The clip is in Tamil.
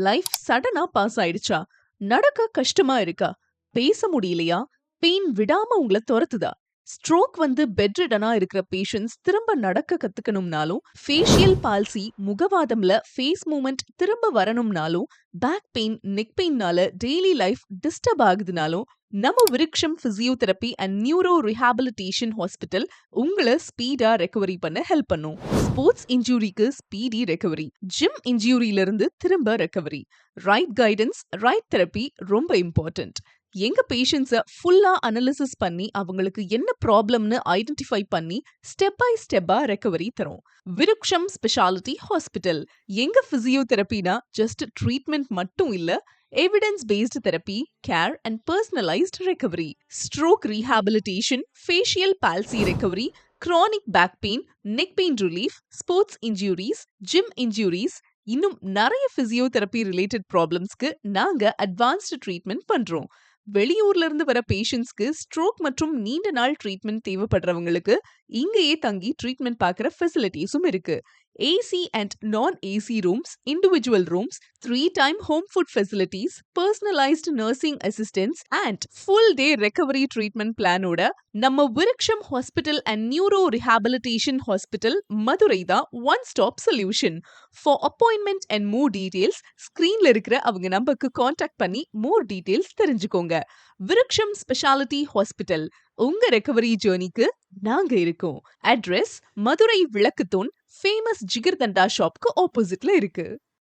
லைஃப் சடனா பாஸ் ஆயிடுச்சா? நடக்க கஷ்டமா இருக்கா? பேச முடியலையா? பெயின் விடாம உங்கள தொரத்துதா? ஸ்ட்ரோக் வந்து பெட்ரிடனா இருக்கிற பேஷண்ட்ஸ் திரும்ப நடக்க கத்துக்கணும்னாலும், ஃபேஷியல் பால்சி முகவாதம்ல ஃபேஸ் மூவ்மெண்ட் திரும்ப வரணும்னாலும், பேக் பெயின், நெக் பெயின்னால டெய்லி லைஃப் டிஸ்டர்ப் ஆகுதுனாலும், நம்ம Vriksham physiotherapy and neuro rehabilitation hospital உங்கள ஸ்பீடா ரெக்கவரி பண்ண ஹெல்ப் பண்ணும். ஸ்போர்ட்ஸ் இன்ஜூரிக்கு ஸ்பீடி ரெக்கவரி, ஜிம் இன்ஜூரியில இருந்து திரும்ப recovery, right guidance, right therapy ரொம்ப இம்பார்ட்டன்ட். எங்க பேஷண்ட்ஸ ஃபுல்லா அனலிசிஸ் பண்ணி அவங்களுக்கு என்ன ப்ராப்ளம்னு ஐடென்டிஃபை பண்ணி ஸ்டெப் பை ஸ்டெப்பா ரெக்கவரி தரோம். Vriksham speciality hospital. எங்க பிசியோதெரபினா ஜஸ்ட் ட்ரீட்மெண்ட் மட்டும் இல்ல, evidence based therapy, care and personalised recovery. Stroke rehabilitation, facial palsy recovery, chronic back pain, neck pain relief, sports injuries, gym injuries, இன்னும் நிறைய பிசியோதெரபி ரிலேட்டட் ப்ராப்ளம்ஸ்க்கு நாங்க அட்வான்ஸ்டு ட்ரீட்மெண்ட் பண்றோம். வெளியூர்ல இருந்து வர பேஷண்ட்ஸ்க்கு ஸ்ட்ரோக் மற்றும் நீண்ட நாள் ட்ரீட்மெண்ட் தேவைப்படுறவங்களுக்கு இங்கேயே தங்கி ட்ரீட்மெண்ட் பார்க்குற ஃபெசிலிட்டிஸும் இருக்கு. ஏசி அண்ட் நான் AC rooms, individual rooms, 3-time home food facilities, personalized nursing assistance and full day recovery treatment பிளானோட நம்ம Vriksham hospital and neuro rehabilitation hospital Madurai தான் one stop solution. For appointment and more details ஸ்கிரீன்ல இருக்கிற அவங்க நம்பருக்கு காண்டாக்ட் பண்ணி மோர் டீடைல்ஸ் தெரிஞ்சுக்கோங்க. விருக்ஷம் ஸ்பெஷாலிட்டி ஹாஸ்பிட்டல், உங்க ரெக்கவரி ஜேர்னிக்கு நாங்க இருக்கோம். அட்ரஸ் மதுரை விளக்குத்தூண், ஃபேமஸ் ஜிகர்தண்டா ஷாப்க்கு ஆப்போசிட்ல இருக்கு.